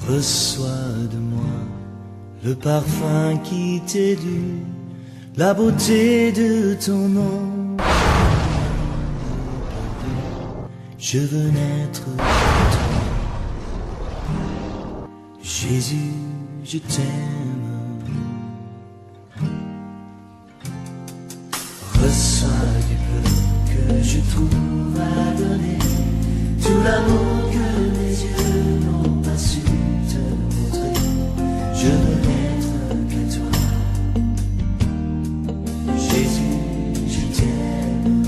Reçois de moi le parfum qui t'est dû, la beauté de ton nom. Je veux naître de toi. Jésus, je t'aime. Reçois du peu que je trouve à donner, tout l'amour que mes yeux n'ont pas su te montrer. Je veux n'être qu'à toi. Jésus, je t'aime.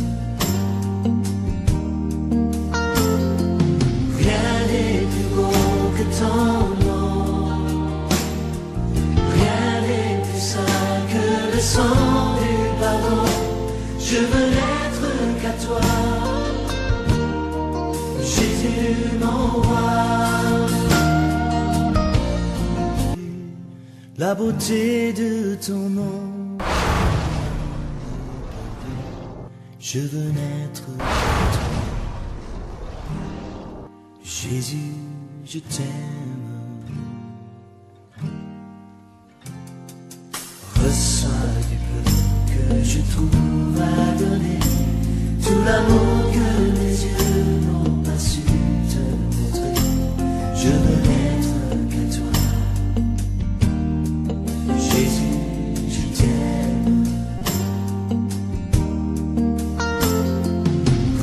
Rien n'est plus beau que ton nom. Rien n'est plus saint que le sang du pardon. Je veux n'être qu'à toi. Jésus, mon roi. La beauté de ton nom. Je veux naître de toi. Jésus, je t'aime. Reçois du peu que je trouve à donner, tout l'amour que mes yeux n'ont pas su te montrer. Je veux n'être qu'à toi. Jésus, je t'aime.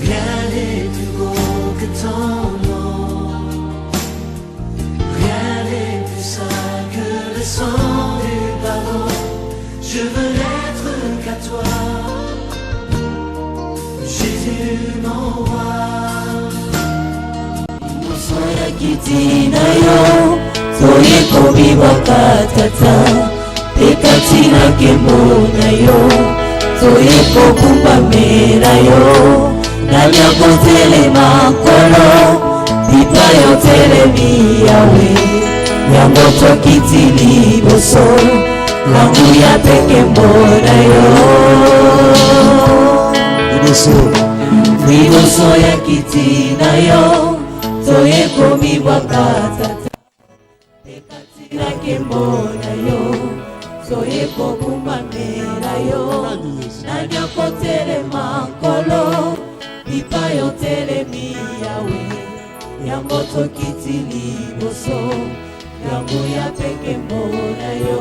Rien n'est plus beau que ton nom. Rien n'est plus saint que le sang du pardon. Je veux n'être qu'à toi. Jésus, mon roi. Soya kitina yo, soye komi wakatata. Ekatina kemona yo, soye kokumba mera yo. Nanya kotele makolo, dipa yo tele miyawe. Yango tokitili boso, langu ya peke mbona yo. Frigoso ya kitina yo, soye komi wakatata. Ekatina kembona yo, soye kokumba mera yo. Nanya kotele makolo, dipa yo tele miyawe. Yango tokitili boso, langu ya peke mbona yo.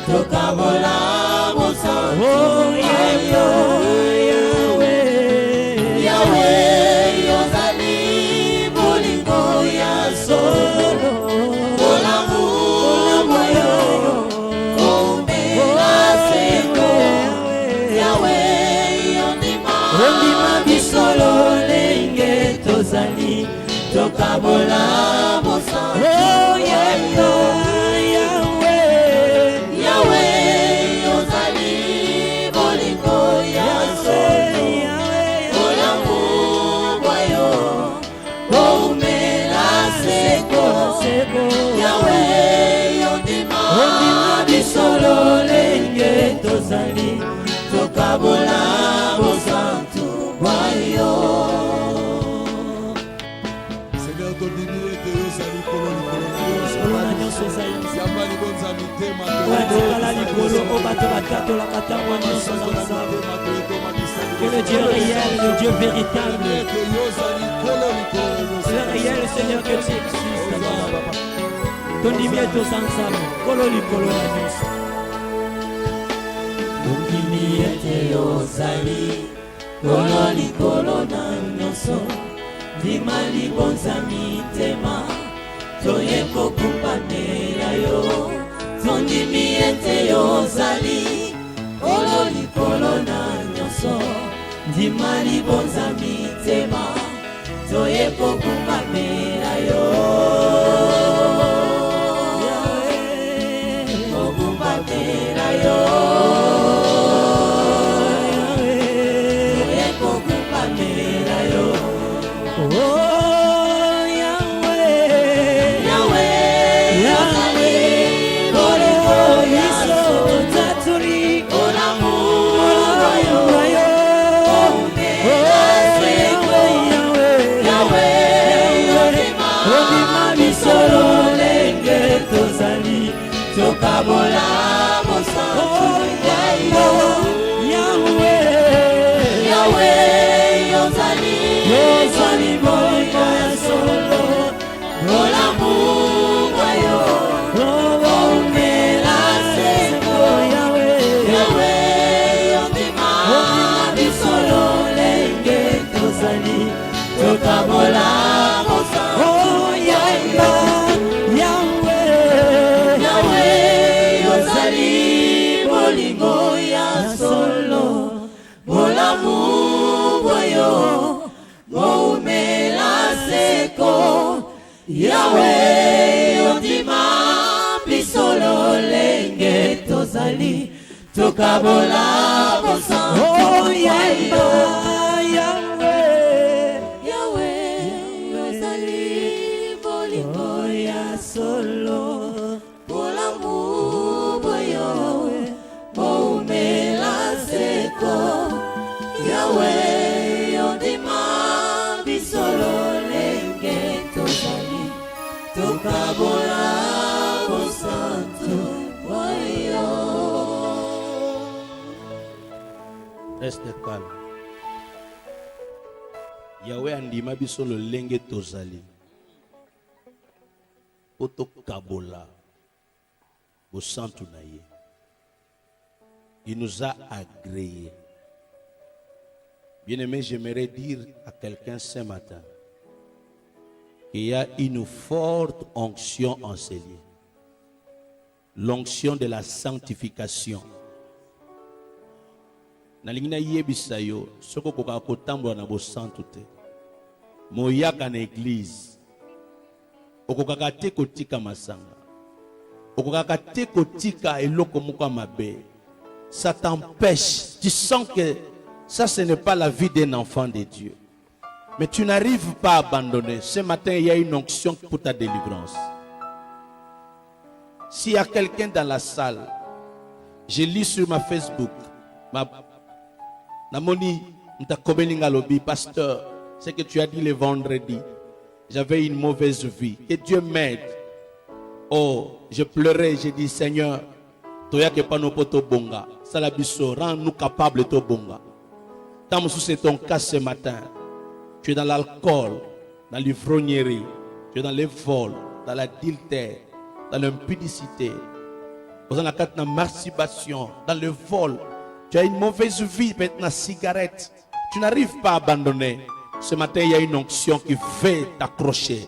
Tokabola bosa, oh Yahweh, Yahweh, Ozali bolingo yaso, Olamu boyo, Omela seko, Yahweh, Ondima bisolo lenge tozali, Tokabola bosa tu boyo. Que le Dieu réel, le Dieu véritable, le réel Seigneur que tu existes, ton lumière tous ensemble, kololi kolonus. Ton lumière te osali, kololi kolonanoso, dimali bonzami tema, toye kokumba mera yo. Ton lumière te osali, kololi kolonanoso, dimali bonzami tema, toye kokumba mera yo. Kokumba mera yo. Toye kokumba Yahweh ondima bisolo lenge tozali tokabola bosantu. Oh Yahweh, Yahweh ozali bolingo ya solo polamu boyo boumela seko. Yahweh ondima bisolo lenge tozali tokabola bosantu boyo. Reste calme. Yahweh andima biso lolenge tozali. Poto kabola. Bosantu na ye. Il nous a agréé. Bien-aimé, j'aimerais dire à quelqu'un ce matin qu'il y a une forte onction en ces lieux. L'onction de la sanctification. Nalingi na yebisa yo soko koka kotambola na bosantu te moyaka na église okokaka te kotika masanga okokaka te kotika eloko moko mabe. Ça t'empêche, tu sens que ça ce n'est pas la vie d'un enfant de Dieu, mais tu n'arrives pas à abandonner. Ce matin il y a une onction pour ta délivrance. S'il y a quelqu'un dans la salle, je lis sur ma Facebook Namoni, pasteur, c'est que tu as dit le vendredi, j'avais une mauvaise vie. Que Dieu m'aide. Oh, je pleurais, j'ai dit Seigneur, toya ke pano poto bonga, salabiso, rends-nous capables de bonga. Tant c'est ton cas ce matin, tu es dans l'alcool, dans l'ivrognerie, tu es dans les vols, dans l'adultère, dans l'impudicité, dans la carte de masturbation, dans le vol. Tu as une mauvaise vie, maintenant la cigarette. Tu n'arrives pas à abandonner. Ce matin, il y a une onction qui veut t'accrocher.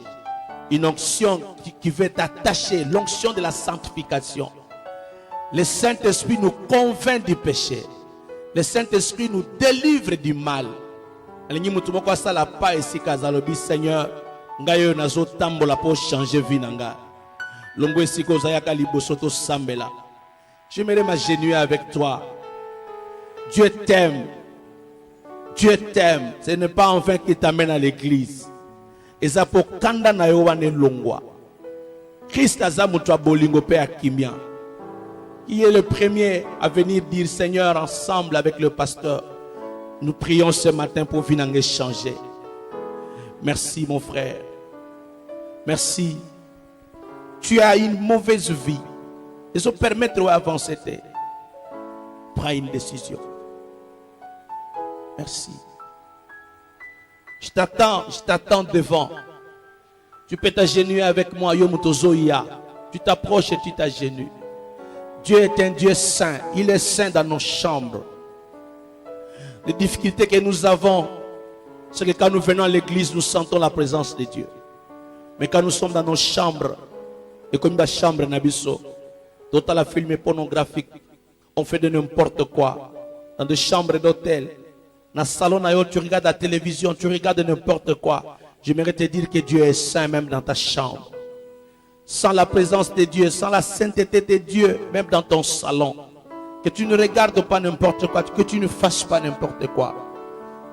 Une onction qui veut t'attacher. L'onction de la sanctification. Le Saint-Esprit nous convainc du péché. Le Saint-Esprit nous délivre du mal. Seigneur, ngayo nazo tambola pour changer vie nanga. Longo esiko zayaka libosoto sambela. J'aimerais m'agenouiller avec toi. Dieu t'aime. Dieu t'aime. Ce n'est pas en vain qu'il t'amène à l'église. Et ça pour kanda na yo wane longwa. Christ azamutua bolingo pe akimia. Qui est le premier à venir dire Seigneur ensemble avec le pasteur. Nous prions ce matin pour venir échanger. Merci mon frère. Merci. Tu as une mauvaise vie. Et ça permettre d'avancer. Prends une décision. Merci. Je t'attends devant. Tu peux t'agenouiller avec moi. Tu t'approches et tu t'agenouilles. Dieu est un Dieu saint. Il est saint dans nos chambres. Les difficultés que nous avons, c'est que quand nous venons à l'église, nous sentons la présence de Dieu. Mais quand nous sommes dans nos chambres, et comme dans la chambre Nabiso, dans la film pornographique, on fait de n'importe quoi. Dans des chambres d'hôtel, dans le salon, tu regardes la télévision, tu regardes n'importe quoi. J'aimerais te dire que Dieu est saint même dans ta chambre. Sans la présence de Dieu, sans la sainteté de Dieu, même dans ton salon. Que tu ne regardes pas n'importe quoi, que tu ne fasses pas n'importe quoi.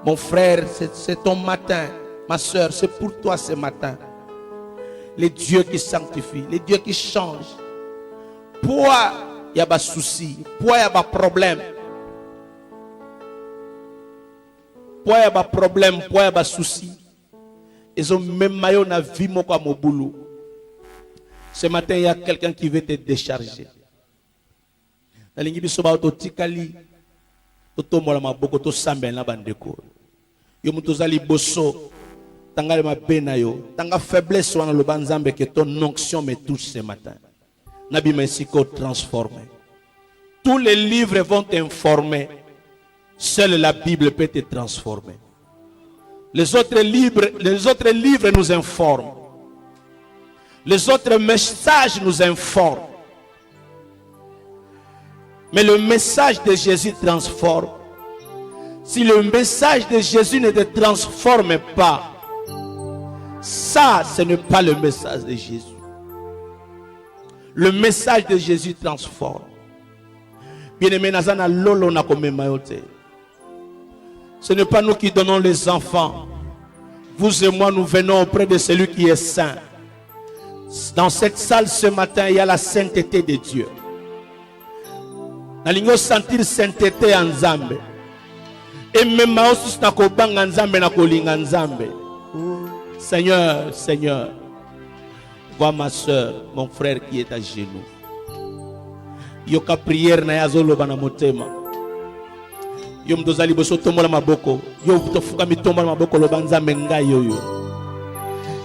Mon frère, c'est ton matin. Ma soeur, c'est pour toi ce matin. Les dieux qui sanctifient, les dieux qui changent. Pourquoi il y a des soucis, pourquoi il y a des problèmes. Pourquoi il y a des problèmes, pourquoi il y a des soucis. Ils ont même maillot na vie mon boulot. Ce matin, il y a quelqu'un qui veut te décharger. Na lingi biso ba ototikali otomola maboko to sambela na bandeko. Yo mutozali bosso tanga mabe na yo, tanga faiblesse wana lo banzambe que ton onction me touche ce matin. Nabi mesiko transformé. Tous les livres vont t'informer. Seule la Bible peut te transformer. Les autres livres nous informent. Les autres messages nous informent. Mais le message de Jésus transforme. Si le message de Jésus ne te transforme pas, Ça, ce n'est pas le message de Jésus. Le message de Jésus transforme. Bien-aimé, nazana lolo na komemayote. Ce n'est pas nous qui donnons les enfants. Vous et moi, nous venons auprès de celui qui est saint. Dans cette salle ce matin, il y a la sainteté de Dieu. Nalingo sentir sainteté en Nzambe. Et même aussi na kobanga Nzambe na kolinga Nzambe. Seigneur, Seigneur, vois ma soeur, mon frère qui est à genoux. Yoka prière na yazolo bana motema. Yo mdozali boso tombola maboko. Yo tofuka mitomba maboko lo banza menga yoyo.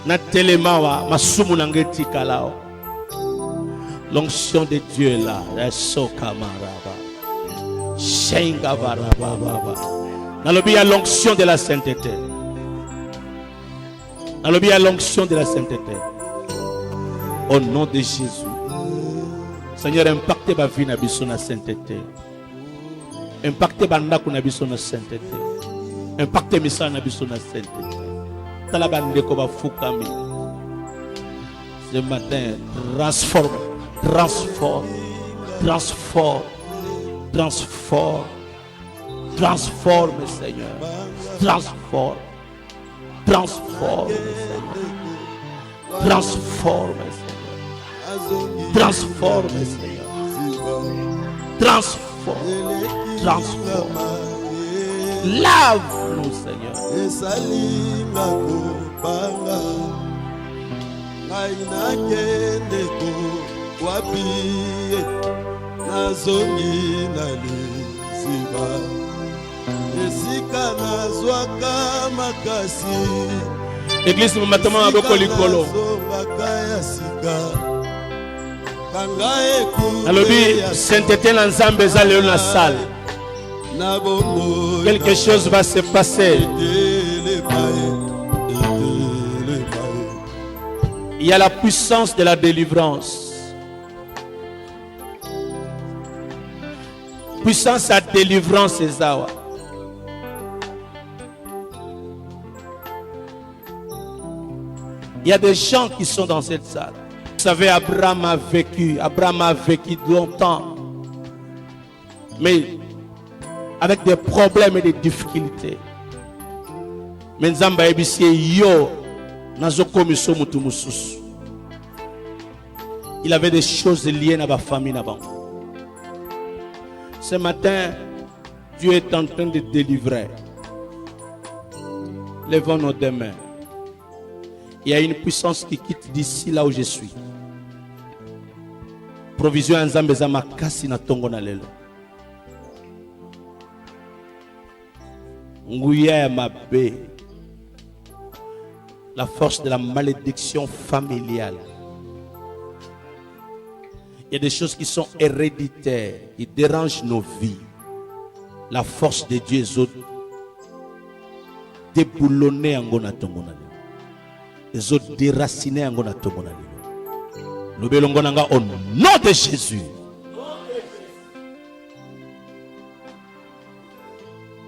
Na telemawa masumu na ngeti kalao. L'onction de Dieu est là. La soka maraba. Shenga baraba baba. Dans le il y a l'onction de la sainteté. Dans le il y a l'onction de la sainteté. Au nom de Jésus. Seigneur, impactez ma vie na biso na sainteté. Impactez bandako na biso na sainteté. Impactez misa na biso na sainteté. Tala bandeko ba fukami. Ce matin, transforme, transforme, transforme, transforme, transforme, Seigneur. Transforme, transforme, Seigneur. Transforme, Seigneur. Transforme, Seigneur. Transforme, transforme. Lave-nous, Seigneur. Église maintenant avec Olikolo. Alobi sainteté l'ensemble ezali na salle. Quelque chose va se passer. Il y a la puissance de la délivrance. Puissance à délivrance ezawa. Il y a des gens qui sont dans cette salle. Vous savez, Abraham a vécu longtemps, mais avec des problèmes et des difficultés. Mais Nzamba ebisi yo nazokomi so mutu mususu. Il avait des choses liées à ma famille avant. Ce matin, Dieu est en train de délivrer. Levons nos deux mains. Il y a une puissance qui quitte d'ici là où je suis. Provision Nzambe za makasi na tongo na lelo. Nguya ya mabe. La force de la malédiction familiale. Il y a des choses qui sont héréditaires, qui dérangent nos vies. La force de Dieu est déboulonnée en gona tongo na lelo. Les autres déracinés en gona tongo na lelo. Nous belongons au nom de Jésus.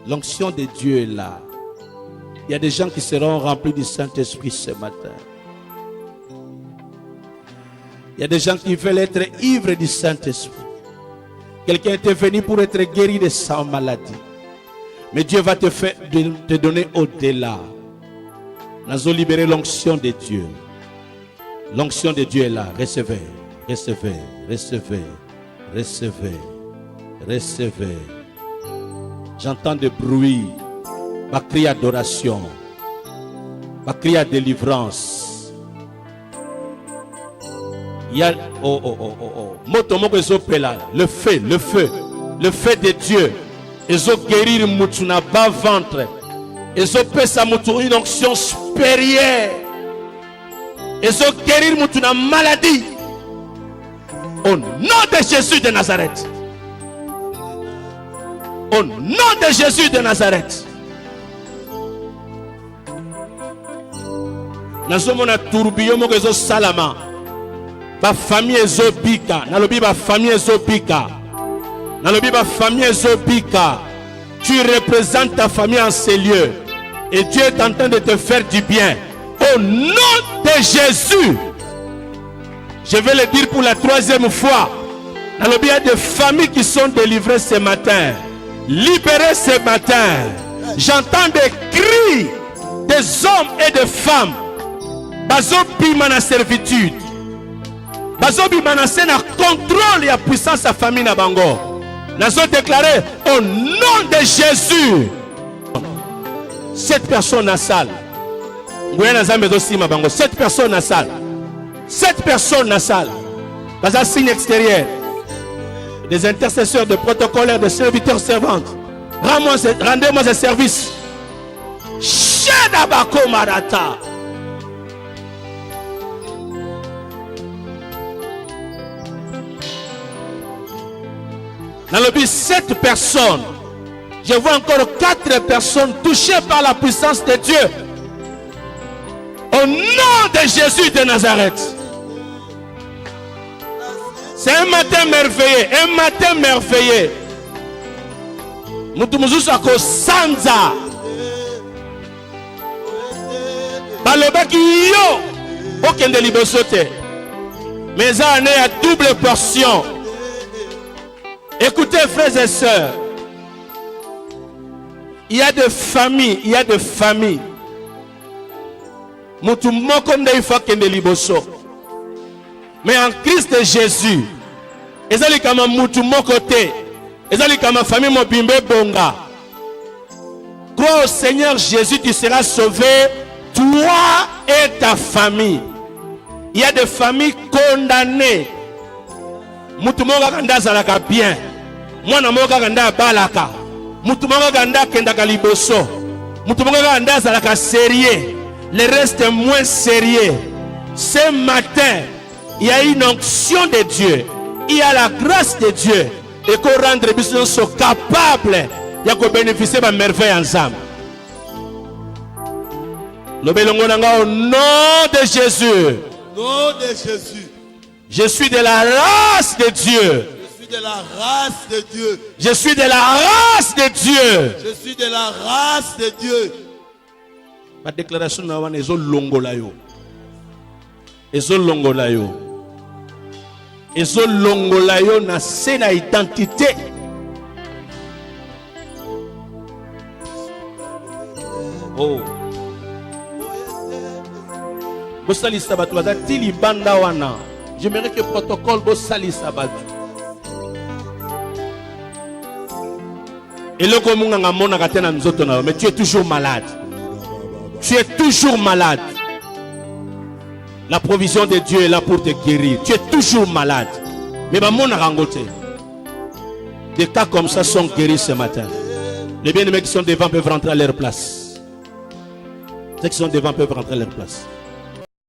L'onction de Dieu est là. Il y a des gens qui seront remplis du Saint-Esprit ce matin. Il y a des gens qui veulent être ivres du Saint-Esprit. Quelqu'un était venu pour être guéri de sa maladie. Mais Dieu va te donner au-delà. Nous allons libérer l'onction de Dieu. L'onction de Dieu est là. Recevez, recevez, recevez, recevez, recevez. J'entends des bruits. Ma cri d'adoration. Ma cri de délivrance. Il y a le feu, le feu, le feu de Dieu. Ils ont guéri mutuna bas ventre. Ils ont fait sa moutou une onction supérieure. Ils ont guéri mutuna maladie. Au nom de Jésus de Nazareth. Au nom de Jésus de Nazareth. Nazomona tourbillon mokezo salama. Ba famille ezobika, nalobi ba famille ezobika. Nalobi ba famille ezobika. Tu représentes ta famille en ces lieux et Dieu est en train de te faire du bien. Au au nom de Jésus. Je vais le dire pour la 3e fois. Dans le bien des familles qui sont délivrées ce matin, libérées ce matin. J'entends des cris des hommes et des femmes. Bazo bima na servitude. Bazo bima na sena contrôle et puissance sa famille na bango. Nazo déclaré au nom de Jésus. Cette personne à salle. Cette personne à salle. Cette personne à salle. Dans un signe extérieur. Des intercesseurs, des protocolaires, des serviteurs, servantes. Rendez-moi ce service. Shedabako Marata. Dans le but, 7 personnes. Je vois encore 4 personnes touchées par la puissance de Dieu. Au nom de Jésus de Nazareth. C'est un matin merveilleux. Un matin merveilleux. Mutumuzusu ako sanza. Balobaki yo. Okende libosote. Mais ça en est à double portion. Écoutez, frères et sœurs. Il y a des familles. Il y a des familles. Mutumoko nde ifa kende liboso. Mais en Christ Jésus, ezali kama mutu moko te, ezali kama famille mobimbe bonga. Crois au Seigneur Jésus, tu seras sauvé, toi et ta famille. Il y a des familles condamnées. Mutu moko kanda zalaka bien, mwana moko kanda balaka, mutu moko kanda kendaka liboso, mutu moko kanda zalaka sérieux, le reste est moins sérieux. Ce matin, il y a une onction de Dieu. Il y a la grâce de Dieu. Et qu'on rendre les personnes sont capables de bénéficier de la merveille ensemble. Au nom de Jésus. Nom de Jésus. Je suis de la race de Dieu. Je suis de la race de Dieu. Je suis de la race de Dieu. Je suis de la race de Dieu. Ma déclaration est longola yo. Ezo longola yo. Ezo longola yo na sena identité. Oh. Bosali sabatu bazati libanda wana. J'aimerais que le protocole bosali sabatu. Et le komunga ngamona katena nzoto na, mais tu es toujours malade. Tu es toujours malade. La provision de Dieu est là pour te guérir. Tu es toujours malade. Mais mon rangote. Des cas comme ça sont guéris ce matin. Les bien-aimés qui sont devant peuvent rentrer à leur place. Ceux qui sont devant peuvent rentrer à leur place.